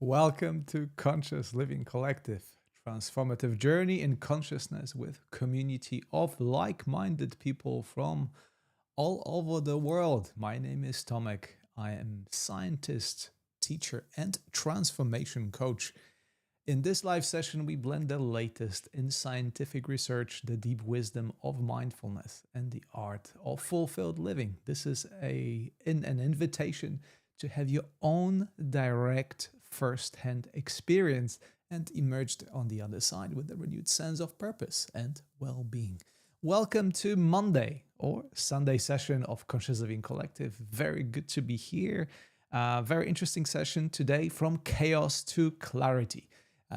Welcome to Conscious Living Collective, transformative journey in consciousness with community of like-minded people from all over the world. My name is Tomek. I am scientist, teacher, and transformation coach. In this live session, we blend the latest in scientific research, the deep wisdom of mindfulness, and the art of fulfilled living. This is an invitation to have your own direct first-hand experience and emerged on the other side with a renewed sense of purpose and well-being. Welcome to Monday or Sunday session of Conscious Living Collective. Very good to be here. Very interesting session today, from chaos to clarity.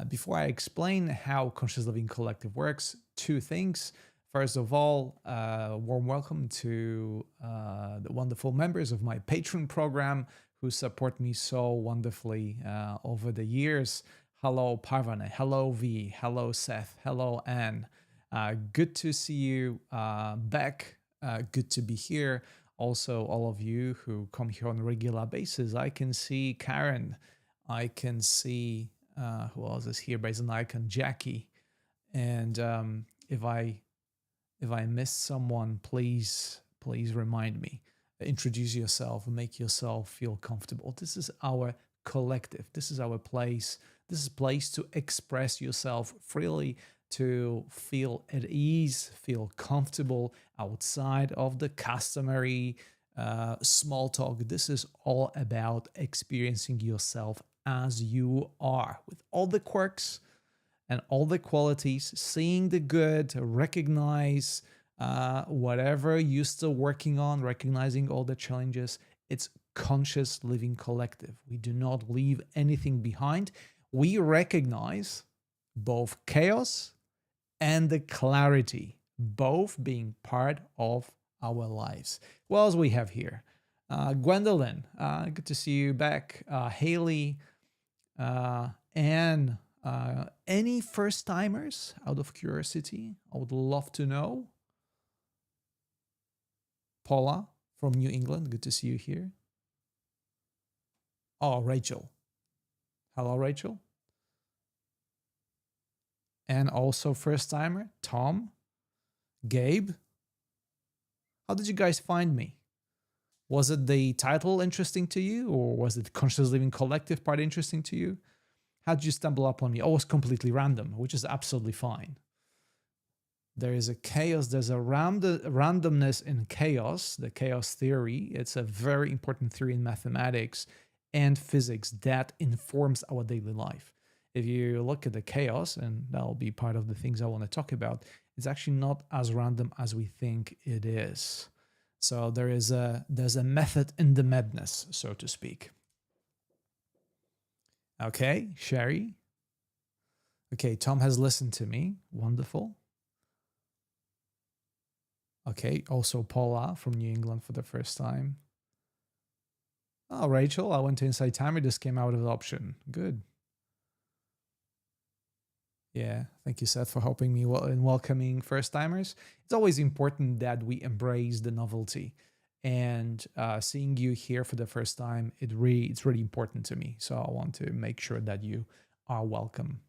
Before I explain how Conscious Living Collective works, two things. First of all, warm welcome to the wonderful members of my Patreon program who support me so wonderfully over the years. Hello, Parvane. Hello, V. Hello, Seth. Hello, Anne. Good to see you back. Good to be here. Also, all of you who come here on a regular basis. I can see Karen. I can see who else is here based on icon, Jackie. And if I missed someone, please remind me. Introduce yourself, make yourself feel comfortable. This is our collective. This is our place. This is a place to express yourself freely, to feel at ease, feel comfortable outside of the customary small talk. This is all about experiencing yourself as you are, with all the quirks and all the qualities, seeing the good, recognize whatever you're still working on, recognizing all the challenges. It's Conscious Living Collective. We do not leave anything behind. We recognize both chaos and the clarity, both being part of our lives. What else we have here? Gwendolyn, good to see you back. Haley, Anne, any first timers out of curiosity? I would love to know. Paula from New England, good to see you here. Oh, Rachel. Hello, Rachel. And also first timer, Tom, Gabe. How did you guys find me? Was it the title interesting to you, or was it Conscious Living Collective part interesting to you? How did you stumble upon me? Oh, it was completely random, which is absolutely fine. There is a chaos, there's a randomness in chaos, the chaos theory. It's a very important theory in mathematics and physics that informs our daily life. If you look at the chaos, and that'll be part of the things I want to talk about, it's actually not as random as we think it is. So there's a method in the madness, so to speak. Okay, Sherry. Okay, Tom has listened to me. Wonderful. Okay, also Paula from New England for the first time. Oh, Rachel, I went to Inside Timer. This came out of the option. Good. Yeah, thank you, Seth, for helping me in welcoming first timers. It's always important that we embrace the novelty. And seeing you here for the first time, it's really important to me. So I want to make sure that you are welcome.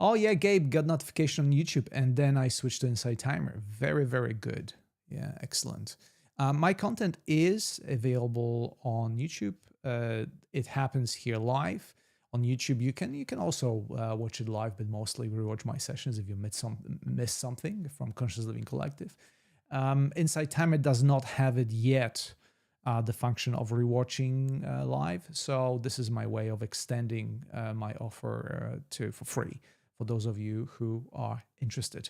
Oh yeah, Gabe got notification on YouTube, and then I switched to Inside Timer. Very, very good. Yeah, excellent. My content is available on YouTube. It happens here live on YouTube. You can also watch it live, but mostly rewatch my sessions if you missed something from Conscious Living Collective. Inside Timer does not have it yet, the function of rewatching live. So this is my way of extending my offer for free for those of you who are interested.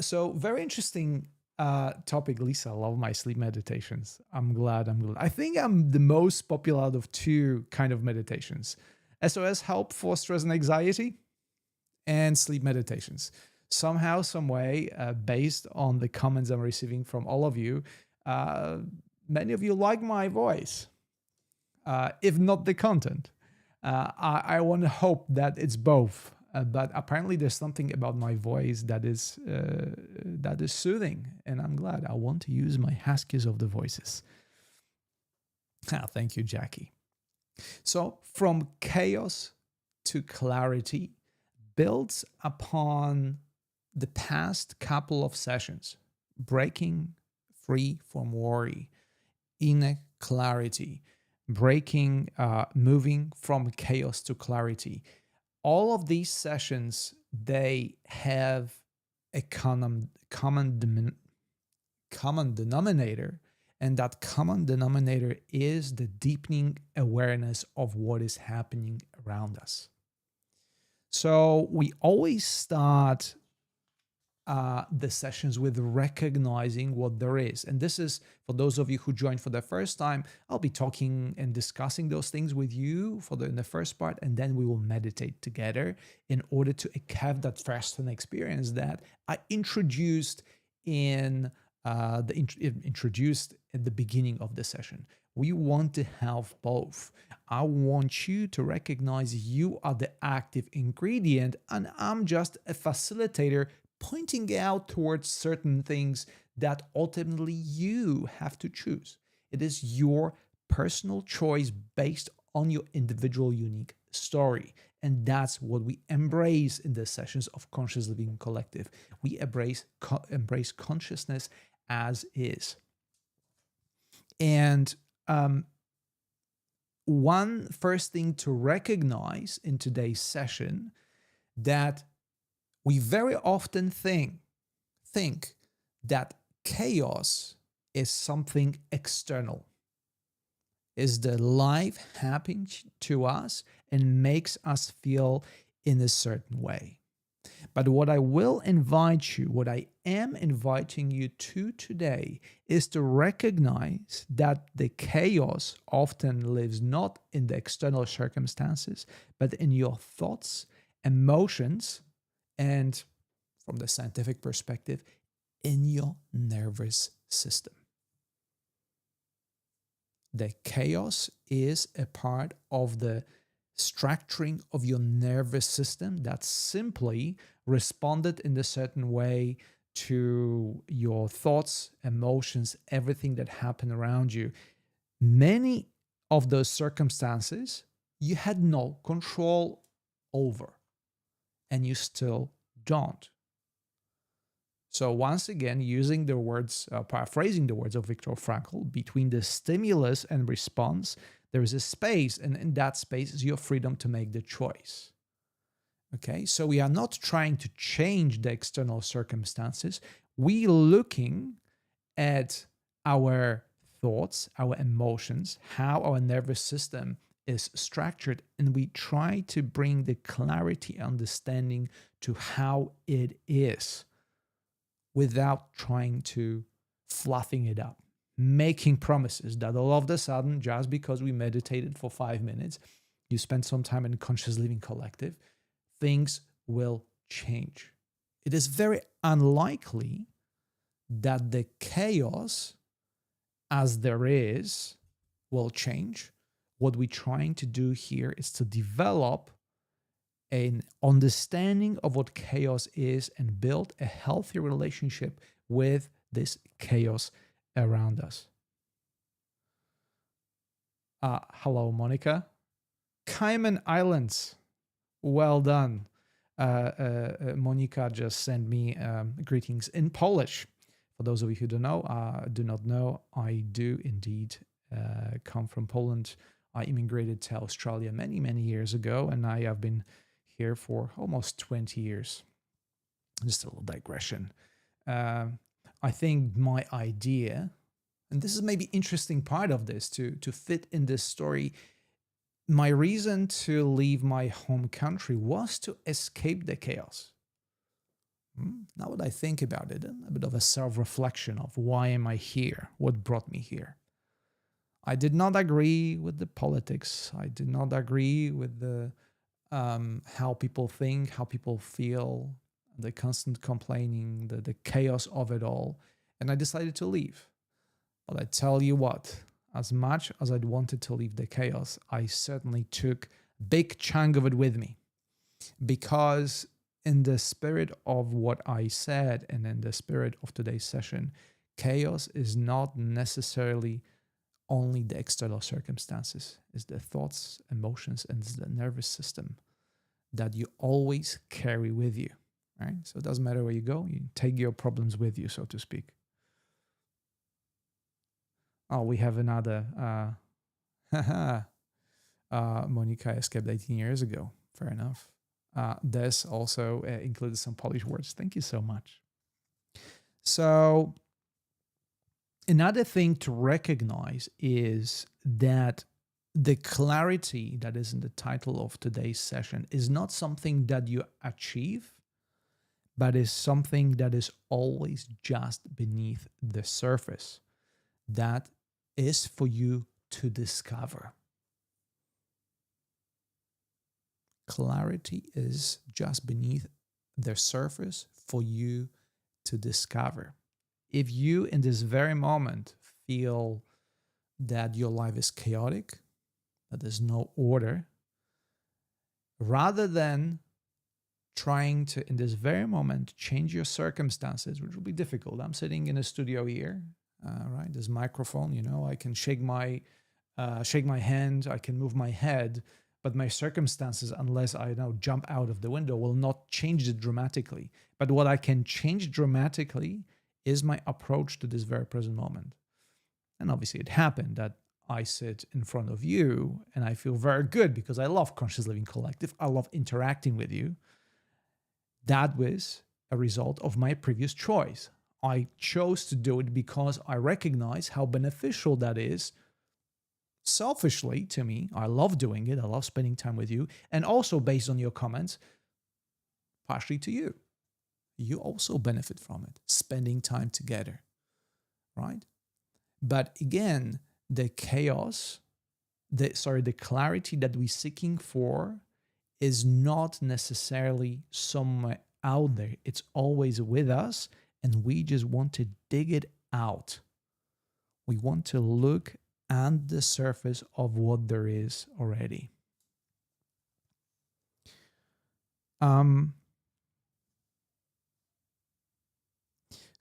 So very interesting topic, Lisa. I love my sleep meditations. I'm glad. I think I'm the most popular out of two kind of meditations: SOS help for stress and anxiety, and sleep meditations. Somehow, some way, based on the comments I'm receiving from all of you, many of you like my voice, if not the content. I want to hope that it's both. But apparently there's something about my voice that is soothing, and I'm glad. I want to use my huskies of the voices. Thank you, Jackie. So from chaos to clarity builds upon the past couple of sessions, breaking free from worry, inner clarity, moving from chaos to clarity. All of these sessions, they have a common denominator, and that common denominator is the deepening awareness of what is happening around us. So we always start the sessions with recognizing what there is. And this is for those of you who joined for the first time. I'll be talking and discussing those things with you in the first part, and then we will meditate together in order to have that first-hand experience that I introduced introduced at the beginning of the session. We want to have both. I want you to recognize you are the active ingredient, and I'm just a facilitator pointing out towards certain things that ultimately you have to choose. It is your personal choice based on your individual unique story. And that's what we embrace in the sessions of Conscious Living Collective. We embrace consciousness as is. And one first thing to recognize in today's session, that we very often think that chaos is something external, is the life happening to us and makes us feel in a certain way. But what I am inviting you to today is to recognize that the chaos often lives not in the external circumstances, but in your thoughts, emotions, and from the scientific perspective, in your nervous system. The chaos is a part of the structuring of your nervous system that simply responded in a certain way to your thoughts, emotions, everything that happened around you. Many of those circumstances you had no control over, and you still don't. So once again, using the words, paraphrasing the words of Viktor Frankl, between the stimulus and response, there is a space, and in that space is your freedom to make the choice. Okay, so we are not trying to change the external circumstances. We are looking at our thoughts, our emotions, how our nervous system is structured, and we try to bring the clarity, understanding to how it is without trying to fluffing it up, making promises that all of a sudden, just because we meditated for 5 minutes, you spend some time in Conscious Living Collective, things will change. It is very unlikely that the chaos as there is will change. What we're trying to do here is to develop an understanding of what chaos is and build a healthy relationship with this chaos around us. Hello, Monica. Cayman Islands. Well done. Monica just sent me greetings in Polish. For those of you who do not know, I do indeed come from Poland. I immigrated to Australia many, many years ago, and I have been here for almost 20 years. Just a little digression. I think my idea, and this is maybe interesting part of this to fit in this story, my reason to leave my home country was to escape the chaos. Now that I think about it, a bit of a self-reflection of why am I here? What brought me here? I did not agree with the politics. I did not agree with the how people think, how people feel, the constant complaining, the chaos of it all. And I decided to leave. But I tell you what, as much as I'd wanted to leave the chaos, I certainly took a big chunk of it with me. Because in the spirit of what I said and in the spirit of today's session, chaos is not necessarily only the external circumstances. It's the thoughts, emotions, and it's the nervous system. that you always carry with you, right? So it doesn't matter where you go, you take your problems with you, so to speak. Oh, we have another. Monica escaped 18 years ago. Fair enough. This also included some Polish words. Thank you so much. So, another thing to recognize is that the clarity that is in the title of today's session is not something that you achieve, but is something that is always just beneath the surface. That is for you to discover. Clarity is just beneath the surface for you to discover. If you in this very moment feel that your life is chaotic, that there's no order, rather than trying to, in this very moment, change your circumstances, which will be difficult. I'm sitting in a studio here, right? This microphone, I can shake my hand, I can move my head, but my circumstances, unless I now jump out of the window, will not change it dramatically. But what I can change dramatically is my approach to this very present moment. And obviously it happened that I sit in front of you and I feel very good because I love Conscious Living Collective. I love interacting with you. That was a result of my previous choice. I chose to do it because I recognize how beneficial that is. Selfishly to me, I love doing it. I love spending time with you. And also based on your comments, partially to you. You also benefit from it, spending time together, right? But again, the clarity that we're seeking for is not necessarily somewhere out there. It's always with us, and we just want to dig it out. We want to look at the surface of what there is already.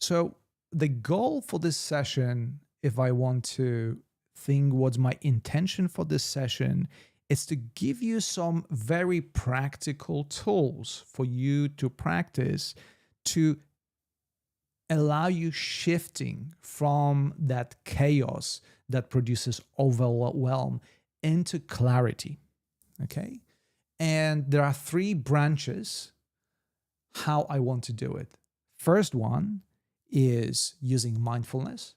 So the goal for this session, if I want to think what's my intention for this session, is to give you some very practical tools for you to practice to allow you shifting from that chaos that produces overwhelm into clarity. Okay? And there are 3 branches how I want to do it. First one is using mindfulness.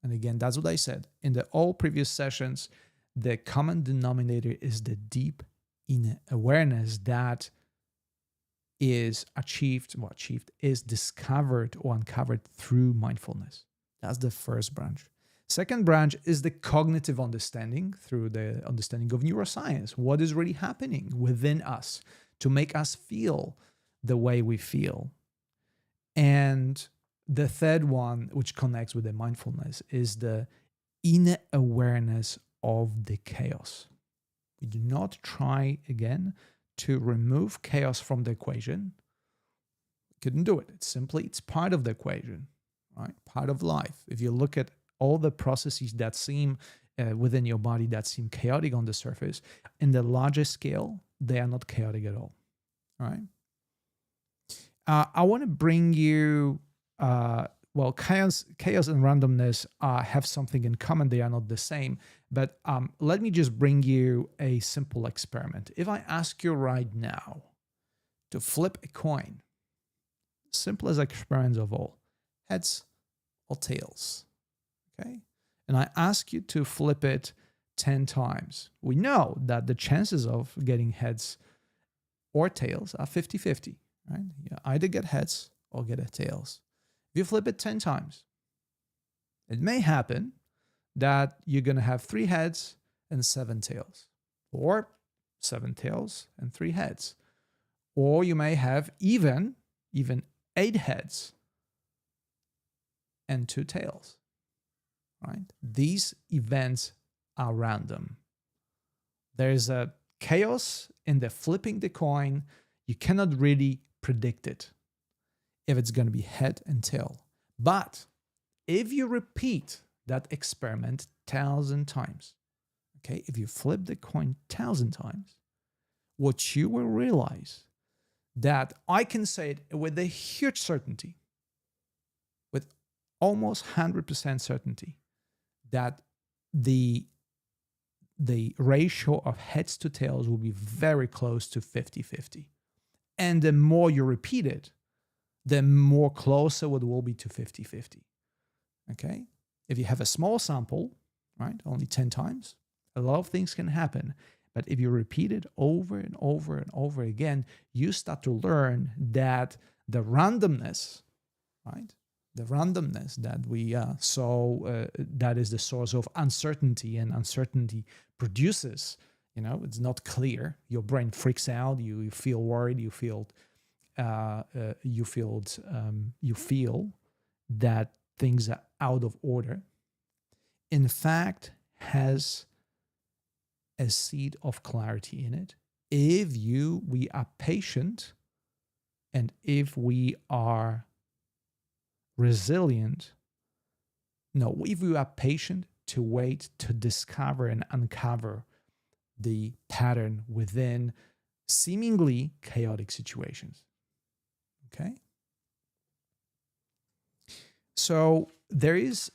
And again, that's what I said. In all previous sessions, the common denominator is the deep inner awareness that is is discovered or uncovered through mindfulness. That's the first branch. Second branch is the cognitive understanding through the understanding of neuroscience. What is really happening within us to make us feel the way we feel? And the third one, which connects with the mindfulness, is the inner awareness of the chaos. We do not try, again, to remove chaos from the equation. We couldn't do it. It's part of the equation, right? Part of life. If you look at all the processes that seem within your body that seem chaotic on the surface, in the larger scale, they are not chaotic at all, right? I want to bring you, chaos and randomness have something in common. They are not the same. But let me just bring you a simple experiment. If I ask you right now to flip a coin, simplest experiment of all, heads or tails, okay? And I ask you to flip it 10 times. We know that the chances of getting heads or tails are 50-50. Right? You either get heads or get a tails. If you flip it 10 times, it may happen that you're going to have 3 heads and 7 tails, or 7 tails and 3 heads. Or you may have even 8 heads and 2 tails. Right? These events are random. There's a chaos in the flipping the coin. You cannot really predict it if it's going to be head and tail. But if you repeat that experiment 1,000 times, okay, if you flip the coin 1,000 times, what you will realize that I can say it with a huge certainty, with almost 100% certainty, that the ratio of heads to tails will be very close to 50-50. And the more you repeat it, the more closer it will be to 50-50. Okay? If you have a small sample, right, only 10 times, a lot of things can happen. But if you repeat it over and over and over again, you start to learn that the randomness, right, the randomness that we saw, that is the source of uncertainty, and uncertainty produces, it's not clear. Your brain freaks out. You feel worried. You feel that things are out of order. In fact, has a seed of clarity in it. If we are patient, and if we are resilient, if we are patient to wait to discover and uncover the pattern within seemingly chaotic situations. Okay? So there is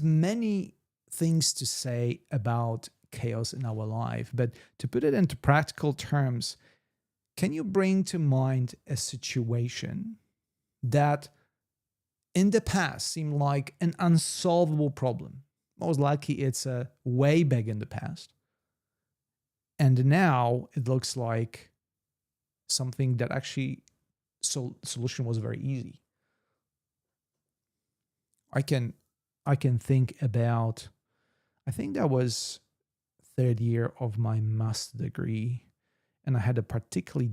many things to say about chaos in our life, but to put it into practical terms, can you bring to mind a situation that in the past seemed like an unsolvable problem? Most likely it's way back in the past. And now it looks like something that actually solution was very easy. I can think about, I think that was third year of my master degree, and I had a particular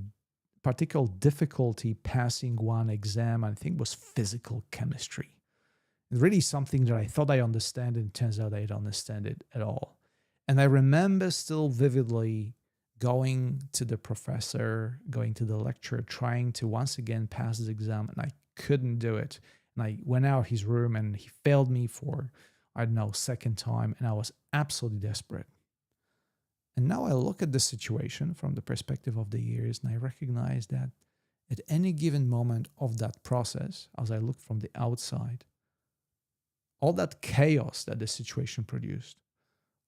difficulty passing one exam. I think it was physical chemistry. Really something that I thought I understand, and it turns out I don't understand it at all. And I remember still vividly going to the professor, going to the lecturer, trying to once again pass this exam, and I couldn't do it. And I went out of his room, and he failed me for, second time, and I was absolutely desperate. And now I look at the situation from the perspective of the years, and I recognize that at any given moment of that process, as I look from the outside, all that chaos that the situation produced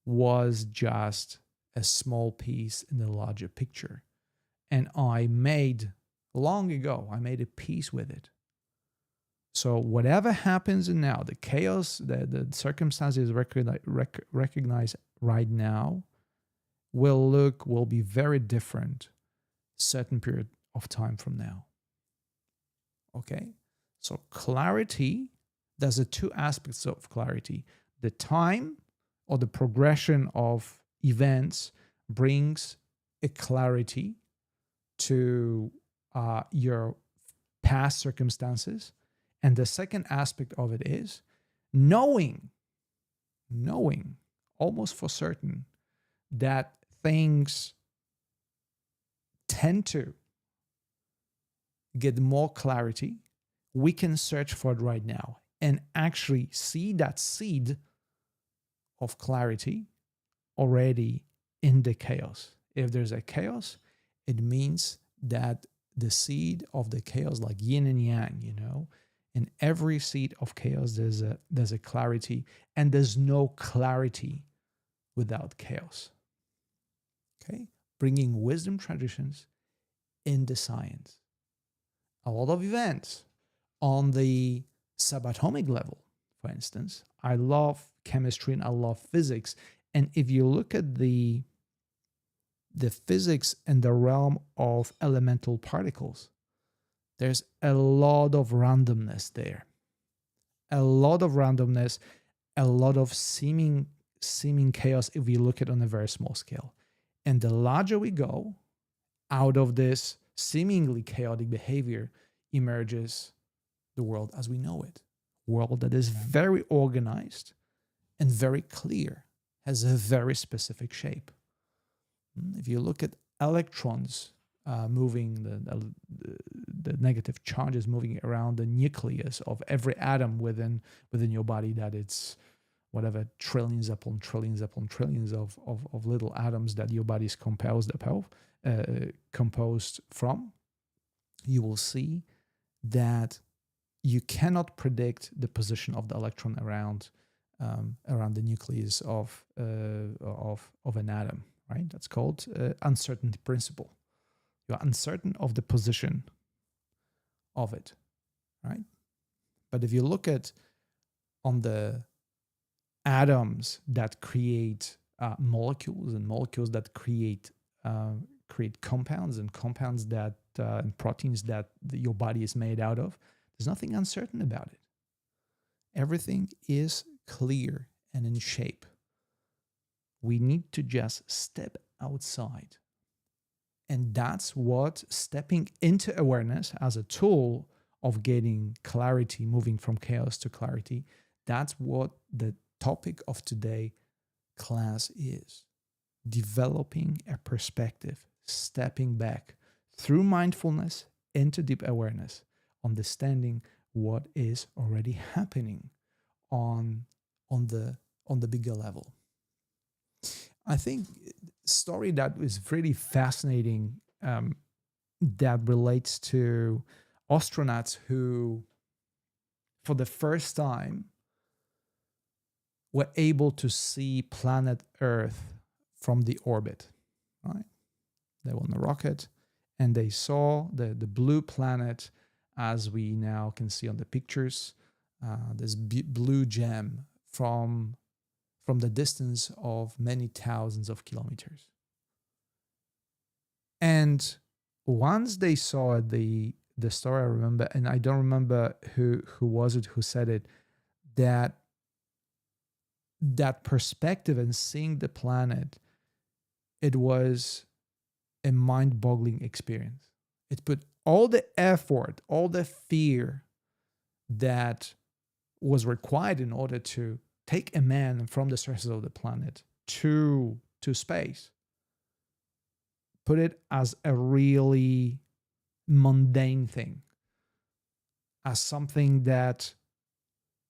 was just a small piece in the larger picture. And long ago, I made a peace with it. So whatever happens now, the chaos, the circumstances recognized right now will be very different certain period of time from now. Okay? So clarity, there's two aspects of clarity. The time or the progression of events brings a clarity to your past circumstances. And the second aspect of it is knowing almost for certain that things tend to get more clarity. We can search for it right now and actually see that seed of clarity already in the chaos. If there's a chaos, it means that the seed of the chaos, like yin and yang, in every seed of chaos, there's a clarity, and there's no clarity without chaos. Okay? Bringing wisdom traditions into science. A lot of events on the subatomic level, for instance. I love chemistry and I love physics. And if you look at the physics in the realm of elemental particles, there's a lot of randomness there. A lot of randomness, a lot of seeming chaos if we look at it on a very small scale. And the larger we go, out of this seemingly chaotic behavior emerges the world as we know it. World that is very organized and very clear, has a very specific shape. If you look at electrons moving, the negative charges moving around the nucleus of every atom within your body, that it's whatever trillions upon trillions upon trillions of little atoms that your body is composed from, you will see that you cannot predict the position of the electron around the nucleus of an atom, right? That's called uncertainty principle. You're uncertain of the position of it, right? But if you look at on the atoms that create molecules, and molecules that create compounds, and compounds that and proteins that your body is made out of, there's nothing uncertain about it. Everything is clear and in shape. We need to just step outside. And that's what stepping into awareness as a tool of getting clarity, moving from chaos to clarity, that's what the topic of today class is. Developing a perspective, stepping back through mindfulness into deep awareness, understanding what is already happening on the bigger level. I think story that is really fascinating that relates to astronauts who, for the first time, were able to see planet Earth from the orbit, right? They were on a rocket and they saw the blue planet, as we now can see on the pictures, this blue gem from the distance of many thousands of kilometers. And once they saw the story, I remember, and I don't remember who was it who said it, that perspective and seeing the planet, it was a mind-boggling experience. It put all the effort, all the fear that was required in order to take a man from the surface of the planet to space, put it as a really mundane thing, as something that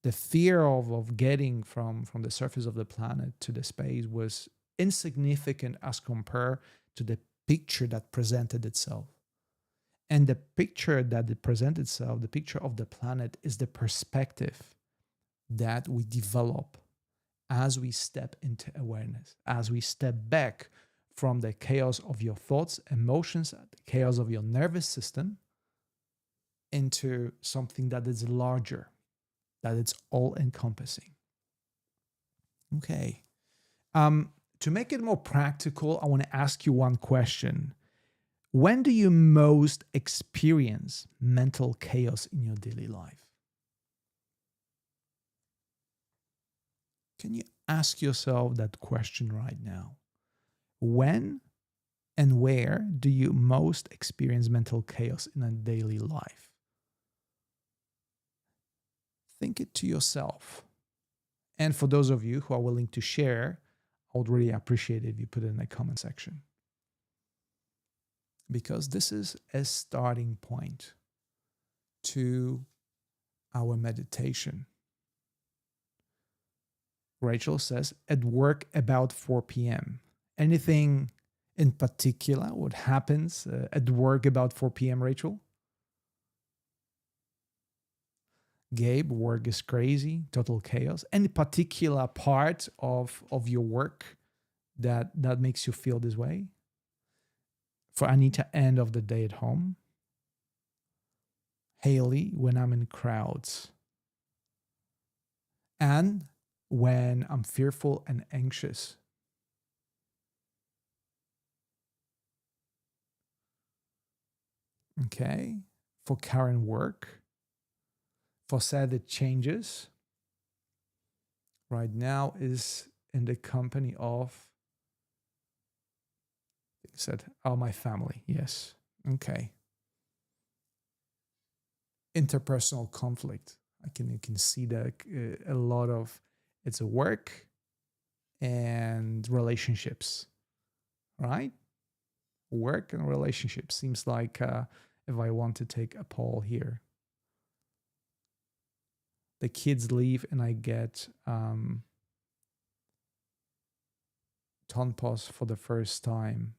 the fear of getting from the surface of the planet to the space was insignificant as compared to the picture that presented itself. And the picture that it presented itself, the picture of the planet, is the perspective that we develop as we step into awareness, as we step back from the chaos of your thoughts, emotions, the chaos of your nervous system, into something that is larger, that it's all-encompassing. Okay. To make it more practical, I want to ask you one question. When do you most experience mental chaos in your daily life? Can you ask yourself that question right now? When and where do you most experience mental chaos in a daily life? Think it to yourself. And for those of you who are willing to share, I would really appreciate it if you put it in the comment section. Because this is a starting point to our meditation. Rachel says, at work about 4 p.m. Anything in particular what happens at work about 4 p.m., Rachel? Gabe, work is crazy, total chaos. Any particular part of your work that makes you feel this way? For Anita, end of the day at home. Haley, when I'm in crowds. And when I'm fearful and anxious. Okay. For Karen, work. For Sad, it changes. Right now is in the company of, he said, oh, my family. Yes. Okay. Interpersonal conflict. You can see that a lot of it's a work and relationships, right? Work and relationships seems like if I want to take a poll here, the kids leave and I get Don't pause for the first time.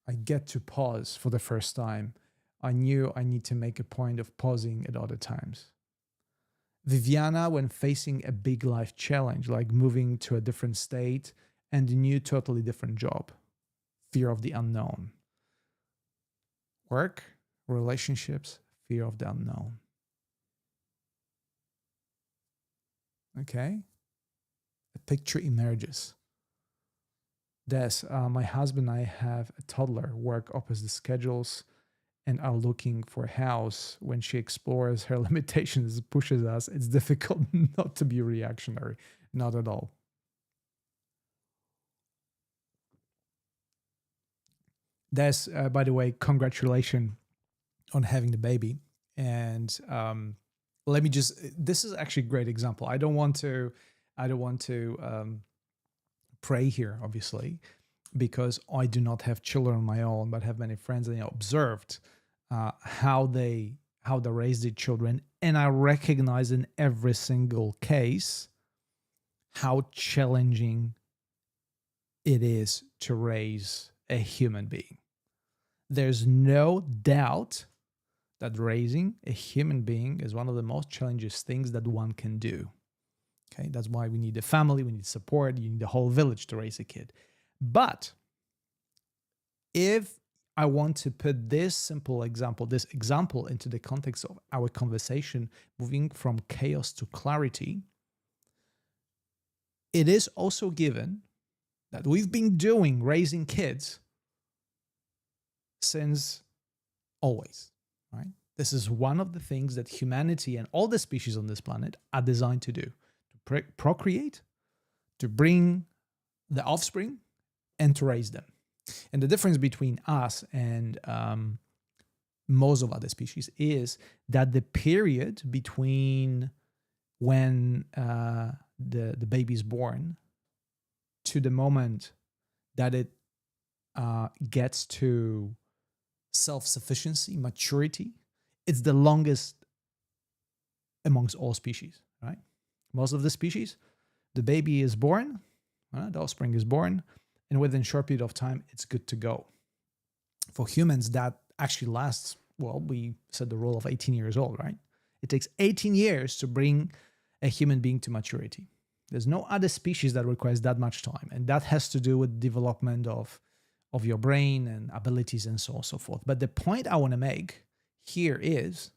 I get to pause for the first time. I knew I need to make a point of pausing at other times. Viviana, when facing a big life challenge like moving to a different state and a new, totally different job, fear of the unknown. Work, relationships, fear of the unknown. Okay? A picture emerges. Des, my husband and I have a toddler, work opposite schedules, and are looking for a house. When she explores her limitations, pushes us, it's difficult not to be reactionary. Not at all. Des, by the way, congratulations on having the baby. And let me just, this is actually a great example. I don't want to pray here, obviously, because I do not have children on my own, but have many friends, and I observed how they raise their children, and I recognize in every single case how challenging it is to raise a human being. There's no doubt that raising a human being is one of the most challenging things that one can do. Okay, that's why we need a family, we need support, you need a whole village to raise a kid. But if I want to put this example into the context of our conversation, moving from chaos to clarity, it is also given that we've been doing raising kids since always, right? This is one of the things that humanity and all the species on this planet are designed to do, to procreate, to bring the offspring, and to raise them. And the difference between us and most of other species is that the period between when the baby is born to the moment that it gets to self-sufficiency, maturity, it's the longest amongst all species, right? Most of the species, the baby is born, the offspring is born, and within a short period of time, it's good to go. For humans, that actually lasts, well, we said the rule of 18 years old, right? It takes 18 years to bring a human being to maturity. There's no other species that requires that much time. And that has to do with development of your brain and abilities and so on and so forth. But the point I want to make here is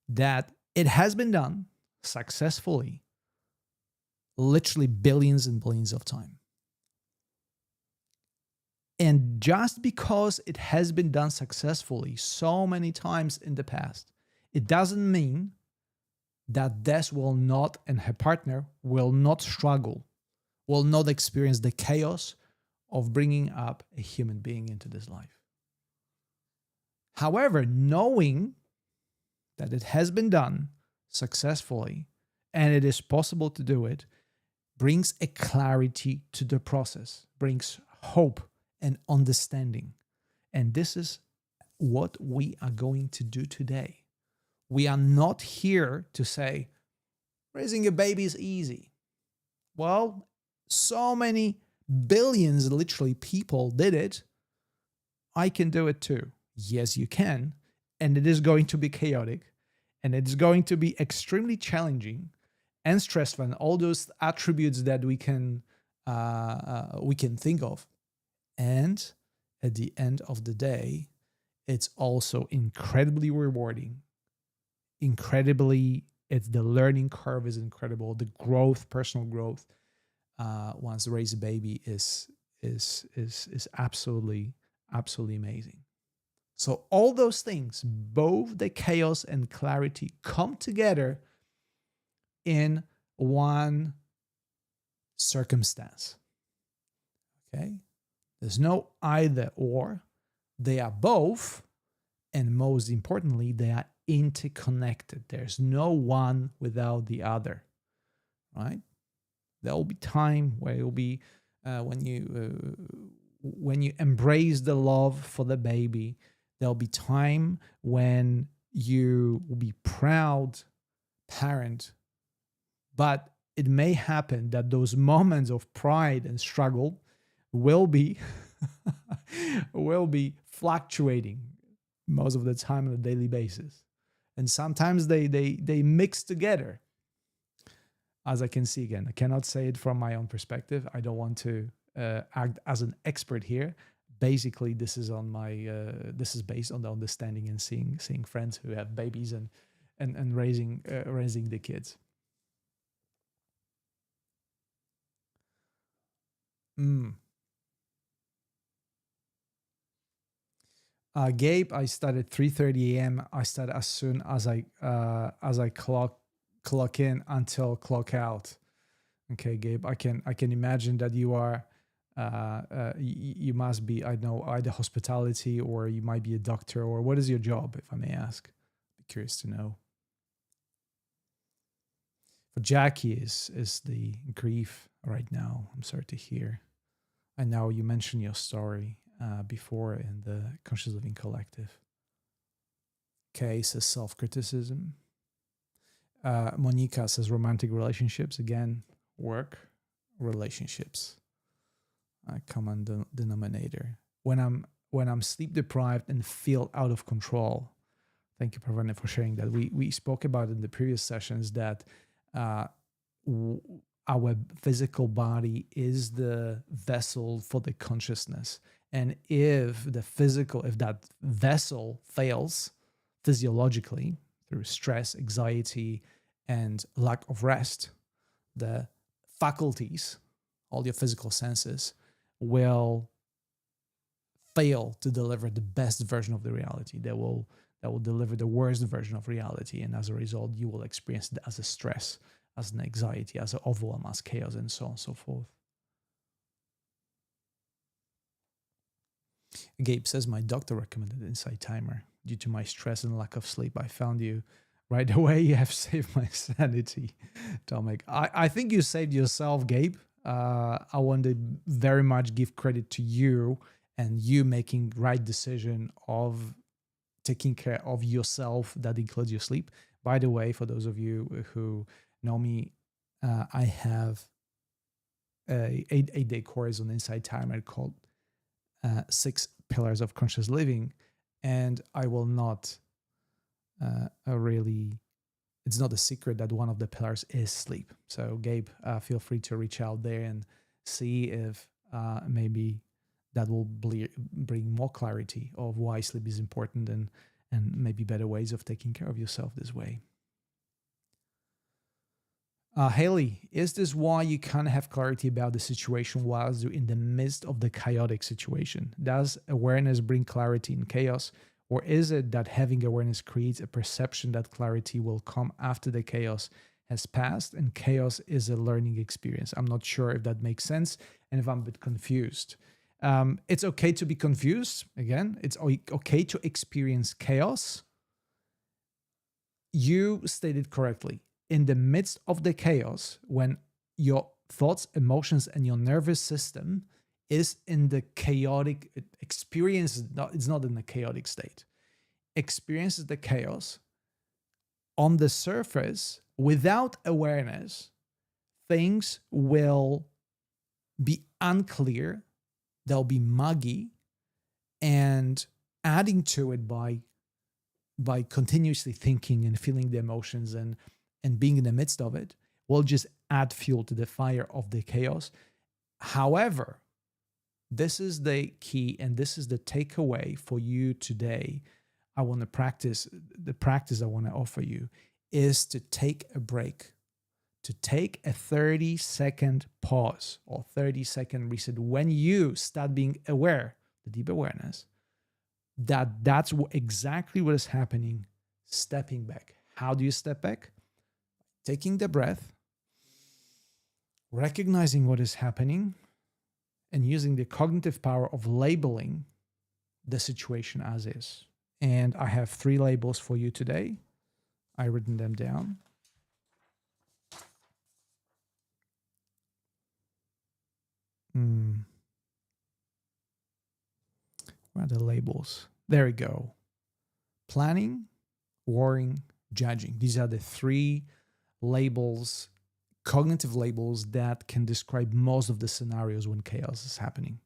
that it has been done successfully, literally billions and billions of times. And just because it has been done successfully so many times in the past, it doesn't mean that Des will not, and her partner will not struggle, will not experience the chaos of bringing up a human being into this life. However, knowing that it has been done successfully and it is possible to do it brings a clarity to the process, brings hope and understanding. And this is what we are going to do today. We are not here to say, raising a baby is easy. Well, so many billions, literally, people did it. I can do it too. Yes, you can. And it is going to be chaotic. And it's going to be extremely challenging and stressful, and all those attributes that we can think of. And at the end of the day, it's also incredibly rewarding. It's the learning curve is incredible. The growth, personal growth, once raise a baby is absolutely amazing. So all those things, both the chaos and clarity, come together in one circumstance. Okay? There's no either or. They are both, and most importantly, they are interconnected. There's no one without the other, right? There will be time where it will be when you embrace the love for the baby. There'll be time when you will be proud parent But it may happen that those moments of pride and struggle will be will be fluctuating most of the time on a daily basis. And sometimes they mix together. As I can see, again, I cannot say it from my own perspective. I don't want to act as an expert here. Basically, this is on my this is based on the understanding and seeing friends who have babies and raising the kids. Gabe, I started 3:30 a.m. I start as soon as I clock in until clock out. Okay, Gabe, I can imagine that you are you must be, I know, either hospitality or you might be a doctor, or what is your job, if I may ask? Be curious to know. For Jackie is the grief right now. I'm sorry to hear. I know you mentioned your story before in the Conscious Living Collective. Okay, says self-criticism. Monica says romantic relationships. Again, work, relationships. Common denominator. When I'm sleep deprived and feel out of control. Thank you, Pravana, for sharing that. We spoke about in the previous sessions that our physical body is the vessel for the consciousness. And if that vessel fails physiologically through stress, anxiety, and lack of rest, the faculties, all your physical senses, will fail to deliver the best version of the reality. That will deliver the worst version of reality. And as a result, you will experience it as a stress, as an anxiety, as an overwhelm, as chaos, and so on and so forth. Gabe says, my doctor recommended Insight Timer. Due to my stress and lack of sleep, I found you right away. You have saved my sanity. Tomek, I think you saved yourself, Gabe. I want to very much give credit to you and you making right decision of taking care of yourself. That includes your sleep. By the way, for those of you who know me, I have a 8-day course on Insight Timer called 6 Pillars of Conscious Living, and I will not really. It's not a secret that one of the pillars is sleep. So, Gabe, feel free to reach out there and see if maybe that will bring more clarity of why sleep is important and maybe better ways of taking care of yourself this way. Haley, is this why you can't have clarity about the situation while you're in the midst of the chaotic situation? Does awareness bring clarity in chaos? Or is it that having awareness creates a perception that clarity will come after the chaos has passed and chaos is a learning experience? I'm not sure if that makes sense and if I'm a bit confused. It's okay to be confused. Again, it's okay to experience chaos. You stated correctly. In the midst of the chaos, when your thoughts, emotions, and your nervous system is in the chaotic experience, it's not in a chaotic state, experiences the chaos on the surface without awareness, things will be unclear, they'll be muggy, and adding to it by continuously thinking and feeling the emotions and being in the midst of it will just add fuel to the fire of the chaos. However, this is the key and this is the takeaway for you today. I want to practice, the practice I want to offer you is to take a break, to take a 30-second pause or 30-second reset when you start being aware, the deep awareness, that's exactly what is happening, stepping back. How do you step back? Taking the breath, recognizing what is happening, and using the cognitive power of labeling the situation as is. And I have 3 labels for you today. I've written them down. Where are the labels? There we go. Planning, worrying, judging. These are the 3 labels cognitive labels that can describe most of the scenarios when chaos is happening.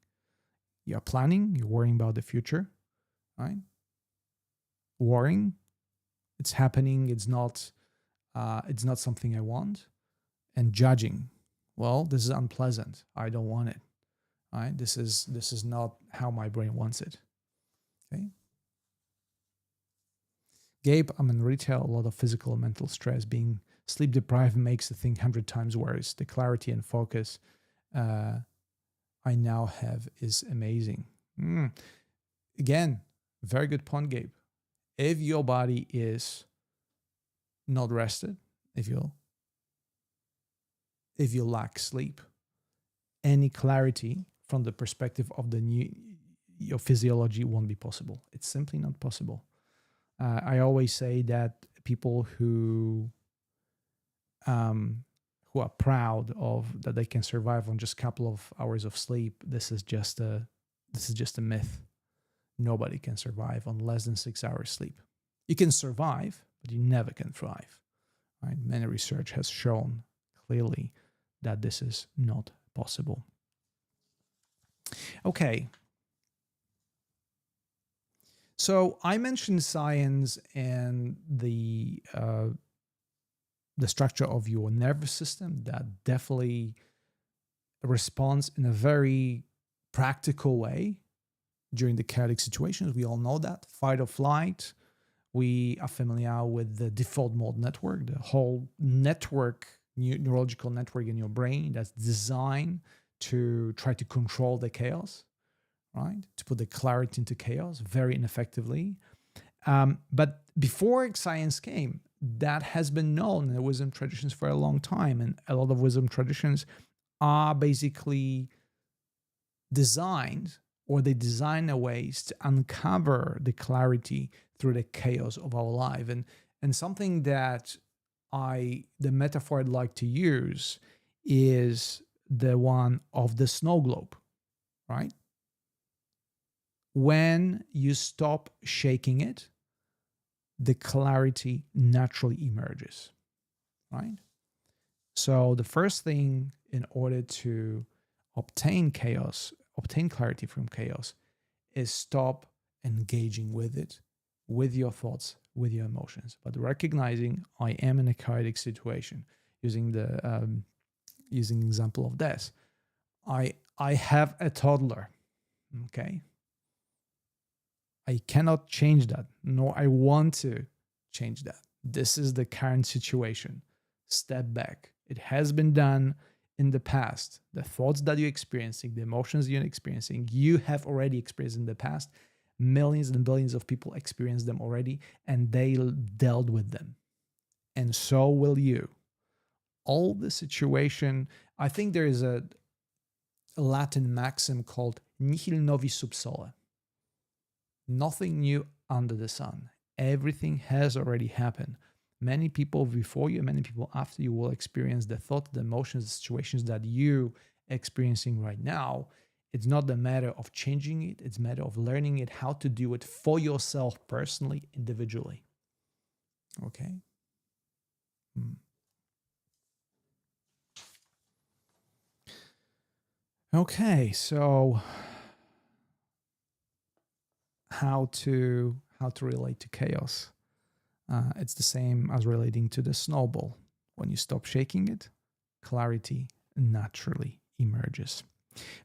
You're planning, you're worrying about the future, right? Worrying, it's happening, it's not something I want. And judging, well, this is unpleasant, I don't want it, right? This is not how my brain wants it. Okay. Gabe, I'm in retail, a lot of physical and mental stress. Being sleep deprived makes the thing 100 times worse. The clarity and focus I now have is amazing. Again, very good point, Gabe. If your body is not rested, if you lack sleep, any clarity from the perspective of your physiology won't be possible. It's simply not possible. I always say that people who are proud of that they can survive on just a couple of hours of sleep, this is just a myth. Nobody can survive on less than 6 hours sleep. You can survive, but you never can thrive. Right? Many research has shown clearly that this is not possible. Okay. So I mentioned science and the structure of your nervous system that definitely responds in a very practical way during the chaotic situations. We all know that. Fight or flight. We are familiar with the default mode network, the whole network, neurological network in your brain that's designed to try to control the chaos, right? To put the clarity into chaos very ineffectively. But before science came, that has been known in the wisdom traditions for a long time. And a lot of wisdom traditions are basically designed, or they design a ways to uncover the clarity through the chaos of our life. And something that the metaphor I'd like to use is the one of the snow globe, right? When you stop shaking it, the clarity naturally emerges, right? So the first thing in order to obtain clarity from chaos, is stop engaging with it, with your thoughts, with your emotions, but recognizing I am in a chaotic situation. Using the example of this, I have a toddler, okay? I cannot change that, nor I want to change that. This is the current situation. Step back. It has been done in the past. The thoughts that you're experiencing, the emotions you're experiencing, you have already experienced in the past. Millions and billions of people experienced them already, and they dealt with them. And so will you. All the situation, I think there is a Latin maxim called nihil novi sub sole. Nothing new under the sun. Everything has already happened. Many people before you, many people after you will experience the thought, the emotions, the situations that you experiencing right now. It's not the matter of changing it. It's a matter of learning it, how to do it for yourself personally, individually. Okay? Okay, so how to relate to chaos? It's the same as relating to the snowball. When you stop shaking it, clarity naturally emerges.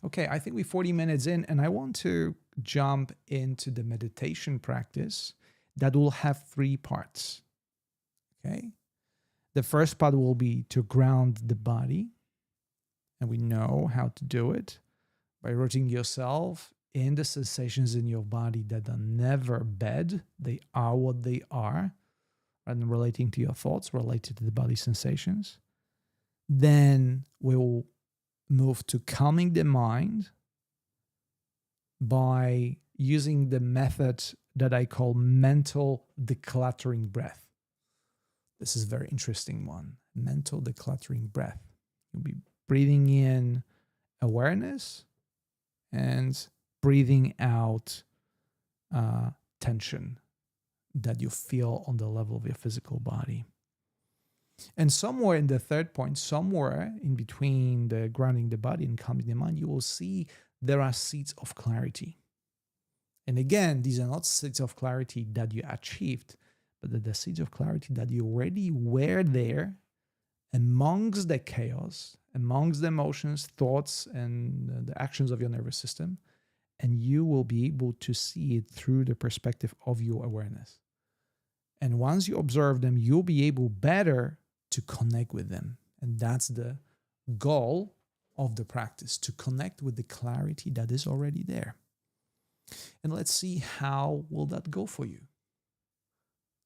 Okay, I think we're 40 minutes in, and I want to jump into the meditation practice that will have 3 parts. Okay? The first part will be to ground the body, and we know how to do it by rooting yourself in the sensations in your body that are never bad. They are what they are, and relating to your thoughts, related to the body sensations. Then we will move to calming the mind by using the method that I call mental decluttering breath. This is a very interesting one. Mental decluttering breath. You'll be breathing in awareness and breathing out tension that you feel on the level of your physical body. And somewhere in the third point, somewhere in between the grounding the body and calming the mind, you will see there are seeds of clarity. And again, these are not seeds of clarity that you achieved, but the seeds of clarity that you already were there amongst the chaos, amongst the emotions, thoughts, and the actions of your nervous system. And you will be able to see it through the perspective of your awareness. And once you observe them, you'll be able better to connect with them. And that's the goal of the practice, to connect with the clarity that is already there. And let's see how will that go for you.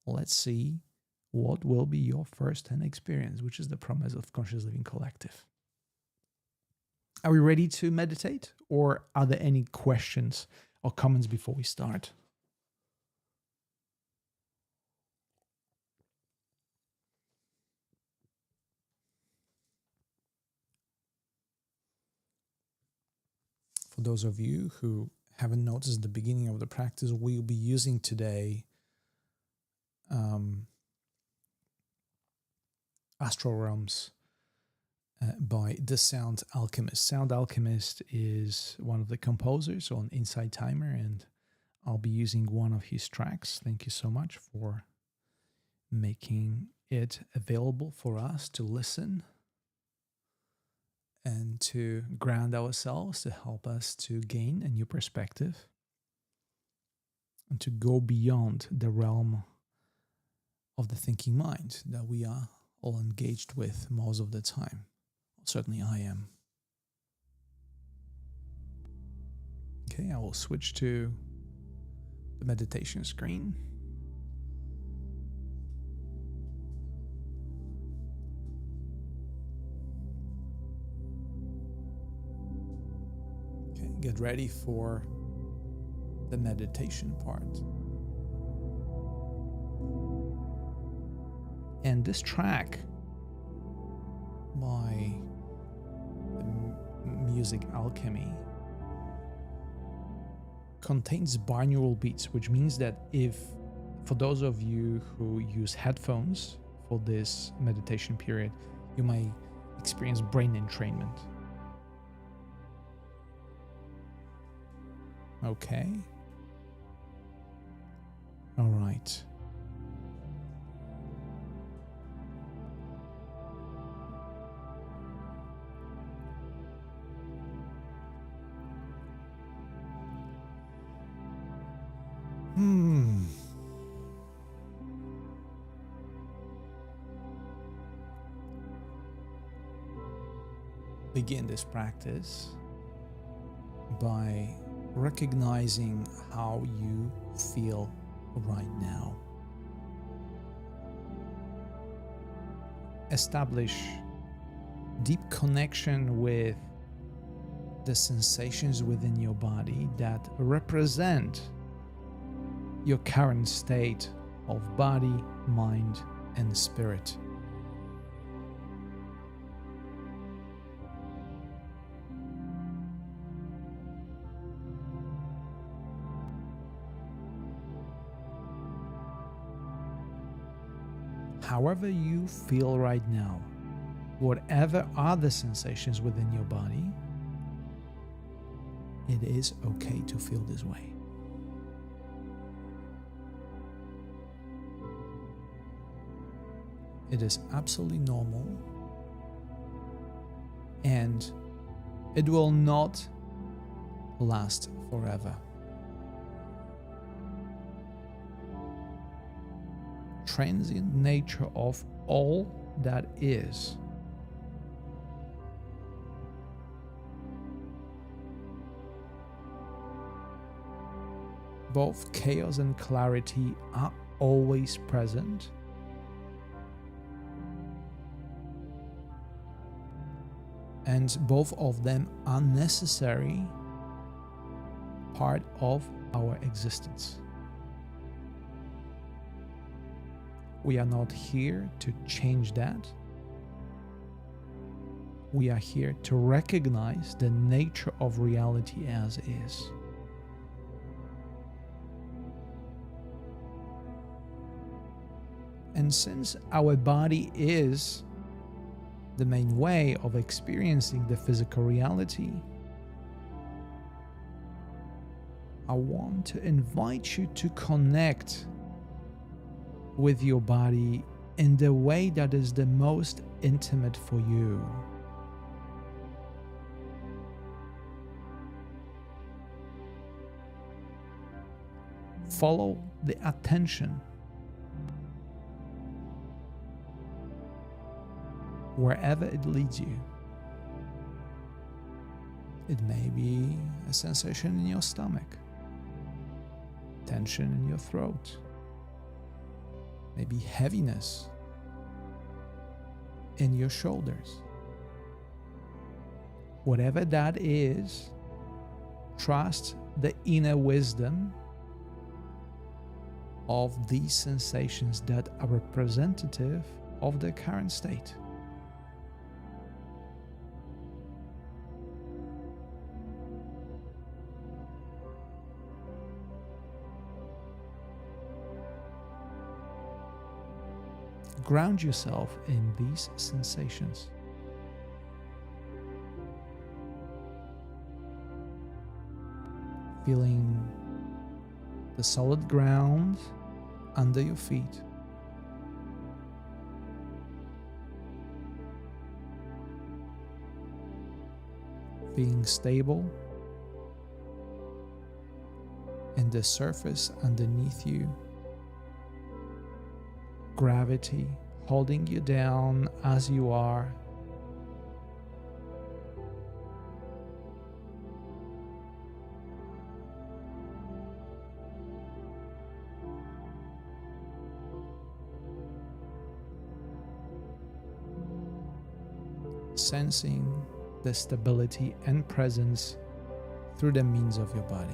Let's see what will be your first-hand experience, which is the promise of Conscious Living Collective. Are we ready to meditate, or are there any questions or comments before we start? For those of you who haven't noticed at the beginning of the practice, we'll be using today Astral Realms by the Sound Alchemist. Sound Alchemist is one of the composers on Inside Timer, and I'll be using one of his tracks. Thank you so much for making it available for us to listen and to ground ourselves, to help us to gain a new perspective and to go beyond the realm of the thinking mind that we are all engaged with most of the time. Certainly I am. Okay, I will switch to the meditation screen. Okay, get ready for the meditation part. And this track by the Music Alchemy contains binaural beats, which means that if, for those of you who use headphones for this meditation period, you might experience brain entrainment. Okay. All right. Begin this practice by recognizing how you feel right now. Establish deep connection with the sensations within your body that represent your current state of body, mind, and spirit. However you feel right now, whatever are the sensations within your body, it is okay to feel this way. It is absolutely normal, and it will not last forever. Transient nature of all that is. Both chaos and clarity are always present. And both of them are necessary part of our existence. We are not here to change that. We are here to recognize the nature of reality as is. And since our body is the main way of experiencing the physical reality, I want to invite you to connect with your body in the way that is the most intimate for you. Follow the attention wherever it leads you. It may be a sensation in your stomach, tension in your throat, maybe heaviness in your shoulders. Whatever that is, trust the inner wisdom of these sensations that are representative of the current state. Ground yourself in these sensations. Feeling the solid ground under your feet. Being stable in the surface underneath you. Gravity holding you down as you are. Sensing the stability and presence through the means of your body.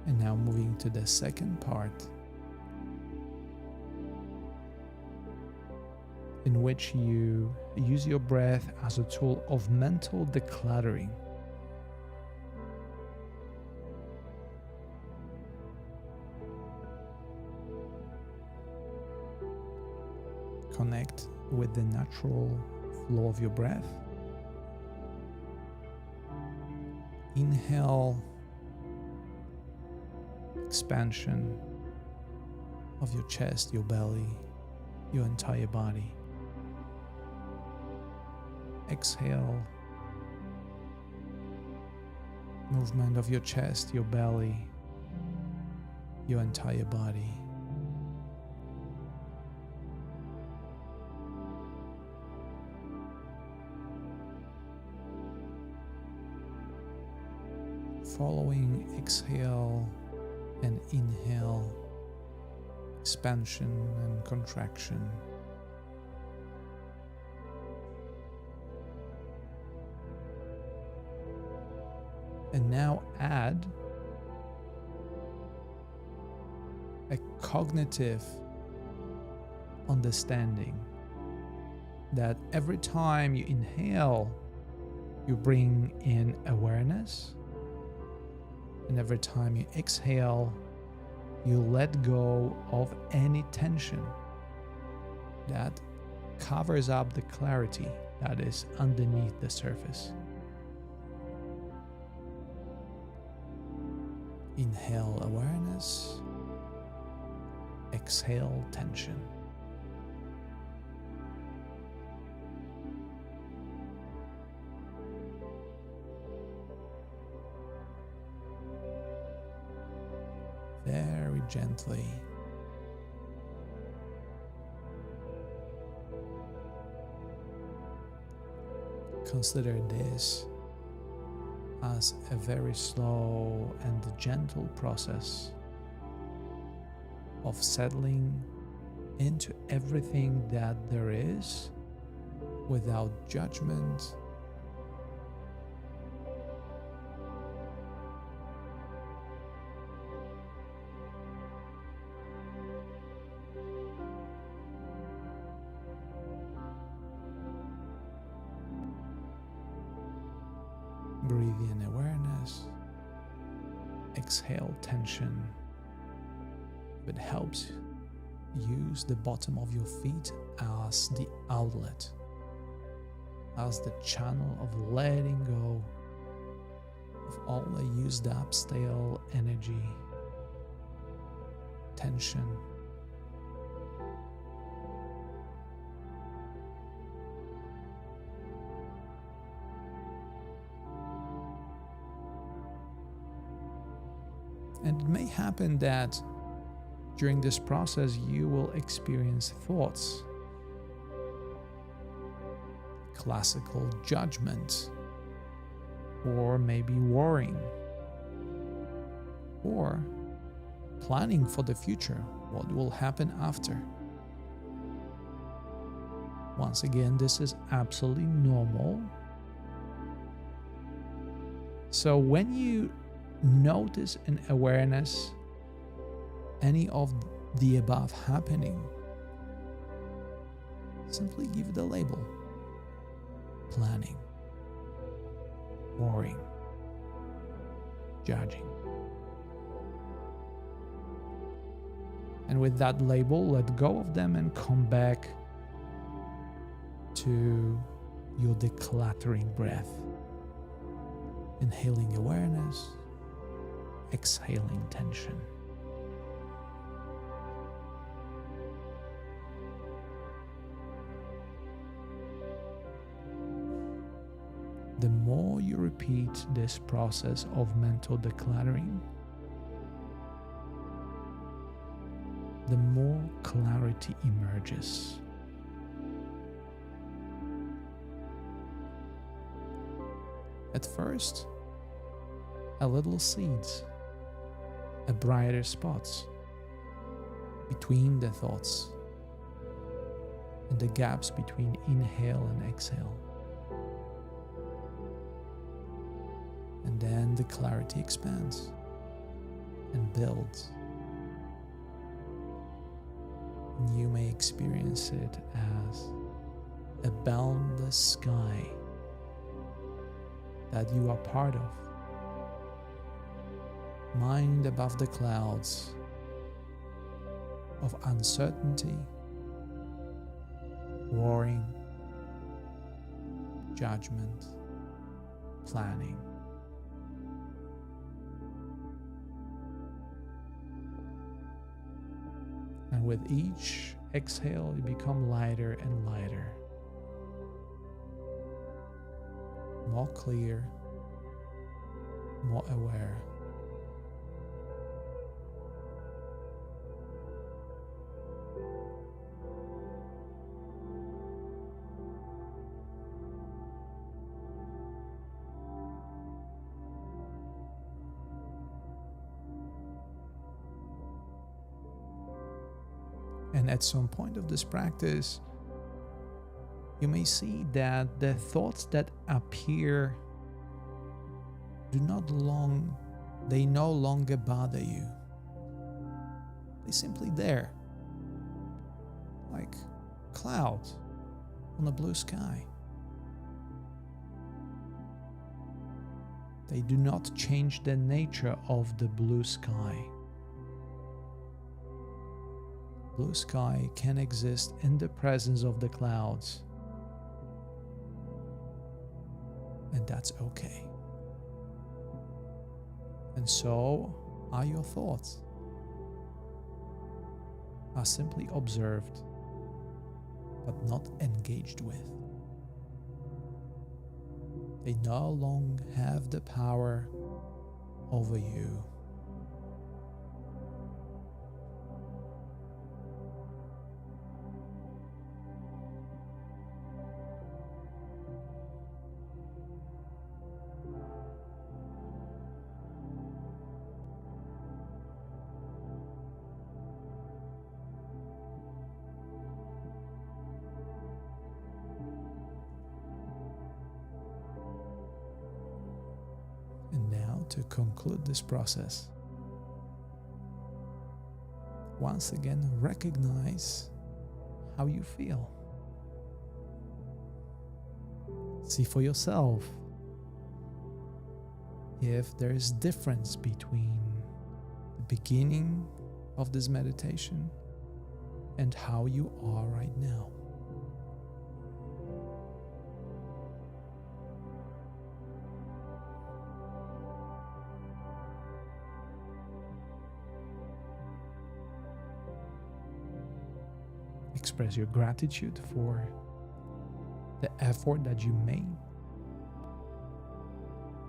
And now moving to the second part, in which you use your breath as a tool of mental decluttering. Connect with the natural flow of your breath. Inhale, expansion of your chest, your belly, your entire body. Exhale, movement of your chest, your belly, your entire body. Following exhale and inhale, expansion and contraction. And now add a cognitive understanding that every time you inhale, you bring in awareness, and every time you exhale, you let go of any tension that covers up the clarity that is underneath the surface. Inhale awareness, exhale tension. Very gently. Consider this as a very slow and gentle process of settling into everything that there is without judgment, breathe in awareness, exhale tension. If it helps, use the bottom of your feet as the outlet, as the channel of letting go of all the used up stale energy, tension. And it may happen that during this process you will experience thoughts, classical judgment, or maybe worrying, or planning for the future, what will happen after. Once again, this is absolutely normal. So when you notice in awareness any of the above happening, simply give it a label: planning, worrying, judging. And with that label, let go of them and come back to your decluttering breath. Inhaling awareness, exhaling tension. The more you repeat this process of mental decluttering, the more clarity emerges. At first, a little seeds, a brighter spots between the thoughts, and the gaps between inhale and exhale. And then the clarity expands and builds. And you may experience it as a boundless sky that you are part of. Mind above the clouds of uncertainty, worrying, judgment, planning. And with each exhale, you become lighter and lighter, more clear, more aware. And at some point of this practice, you may see that the thoughts that appear they no longer bother you. They're simply there, like clouds on a blue sky. They do not change the nature of the blue sky. Blue sky can exist in the presence of the clouds, and that's okay. And so are your thoughts, are simply observed but not engaged with. They no longer have the power over you. To conclude this process, once again recognize how you feel. See for yourself if there is difference between the beginning of this meditation and how you are right now. Express your gratitude for the effort that you made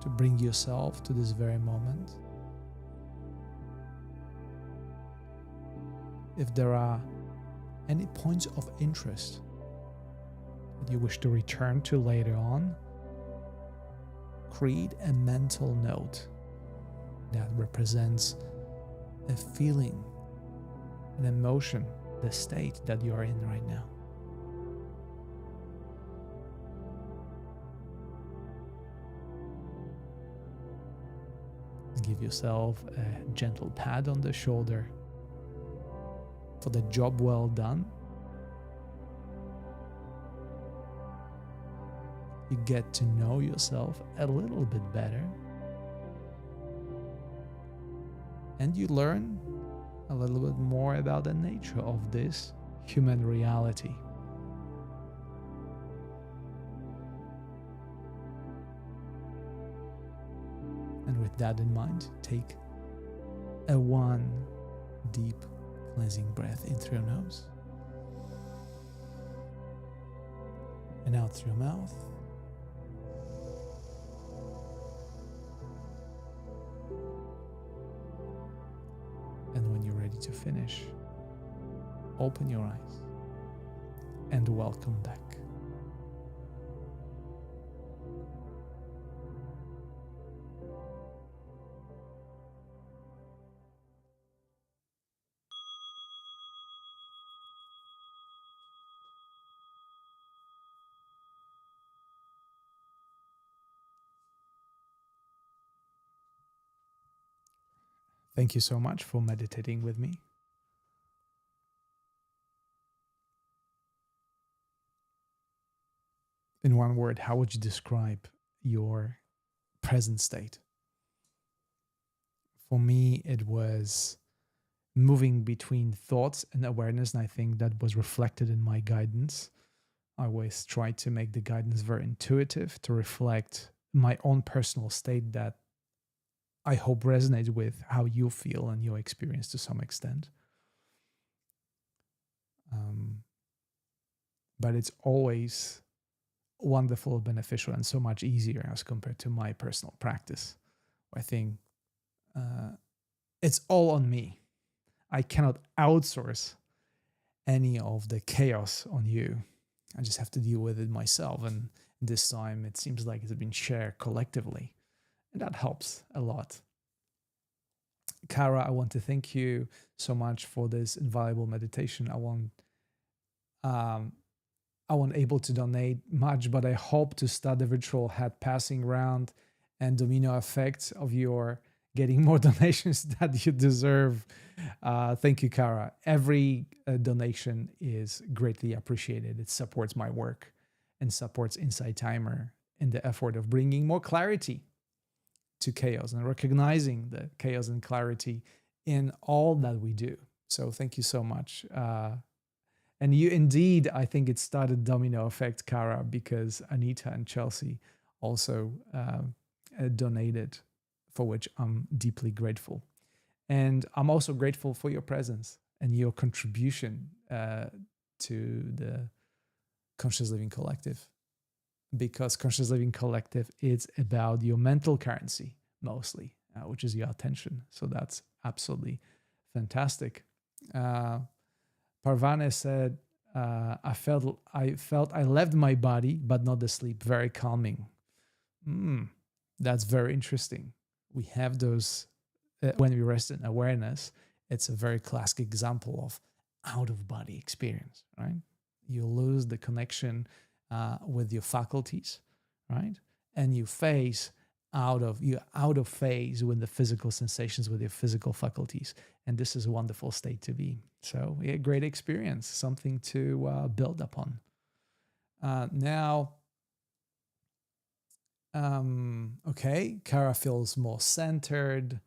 to bring yourself to this very moment. If there are any points of interest that you wish to return to later on, create a mental note that represents a feeling, an emotion, the state that you are in right now. Give yourself a gentle pat on the shoulder for the job well done. You get to know yourself a little bit better, and you learn a little bit more about the nature of this human reality. And with that in mind, take a one deep cleansing breath in through your nose and out through your mouth. And when you're ready to finish, open your eyes and welcome back. Thank you so much for meditating with me. In one word, how would you describe your present state? For me, it was moving between thoughts and awareness, and I think that was reflected in my guidance. I always try to make the guidance very intuitive to reflect my own personal state that I hope resonates with how you feel and your experience to some extent. But it's always wonderful, beneficial, and so much easier as compared to my personal practice. I think it's all on me. I cannot outsource any of the chaos on you. I just have to deal with it myself. And this time it seems like it's been shared collectively. And that helps a lot. Kara, I want to thank you so much for this invaluable meditation. I wasn't able to donate much, but I hope to start the virtual hat passing round and domino effect of your getting more donations that you deserve. Thank you, Kara. Every donation is greatly appreciated. It supports my work and supports Insight Timer in the effort of bringing more clarity to chaos and recognizing the chaos and clarity in all that we do. So thank you so much. And you indeed, I think it started domino effect, Kara, because Anita and Chelsea also donated, for which I'm deeply grateful. And I'm also grateful for your presence and your contribution to the Conscious Living Collective, because Conscious Living Collective is about your mental currency mostly, which is your attention. So that's absolutely fantastic. Parvane said, I felt I left my body, but not the sleep. Very calming. That's very interesting. We have those when we rest in awareness. It's a very classic example of out-of-body experience, right? You lose the connection with your faculties, right? And you you're out of phase with the physical sensations, with your physical faculties. And this is a wonderful state to be. So yeah, great experience, something to build upon. Now, Okay, Kara feels more centered.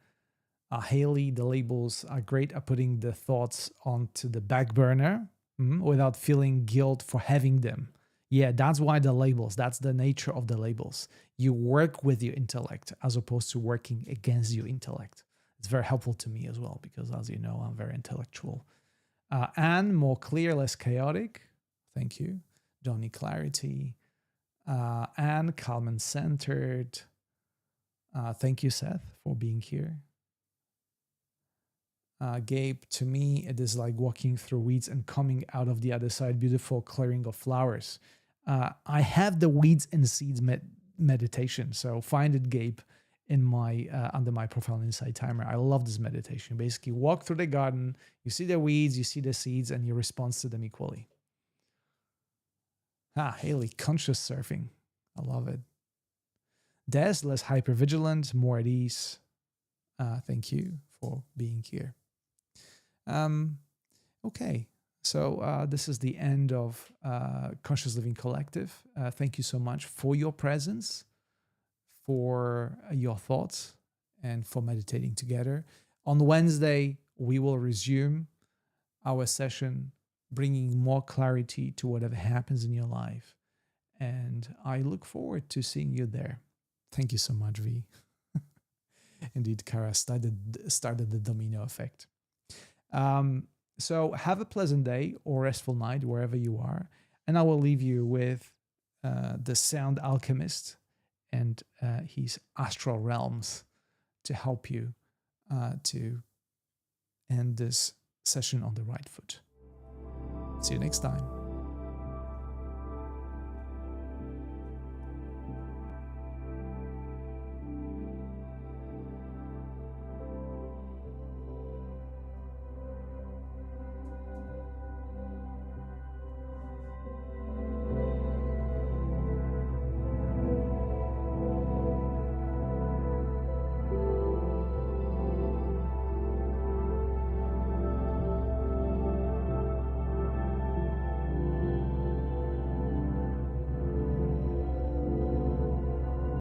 Haley, the labels are great at putting the thoughts onto the back burner without feeling guilt for having them. Yeah, that's why the labels, that's the nature of the labels. You work with your intellect as opposed to working against your intellect. It's very helpful to me as well because, as you know, I'm very intellectual. And more clear, less chaotic. Thank you. Don't need clarity. And calm and centered. Thank you, Seth, for being here. Gabe, to me, it is like walking through weeds and coming out of the other side. Beautiful clearing of flowers. I have the weeds and seeds meditation, so find it, Gabe, in my under my profile Insight Timer. I love this meditation. Basically, walk through the garden, you see the weeds, you see the seeds, and you respond to them equally. Haley, conscious surfing. I love it. Des, less hypervigilant, more at ease. Thank you for being here. Okay, so this is the end of Conscious Living Collective. Thank you so much for your presence, for your thoughts, and for meditating together. On Wednesday, we will resume our session, bringing more clarity to whatever happens in your life. And I look forward to seeing you there. Thank you so much, V. Indeed, Kara started the domino effect. So have a pleasant day or restful night wherever you are. And I will leave you with the Sound Alchemist and his astral realms to help you to end this session on the right foot. See you next time.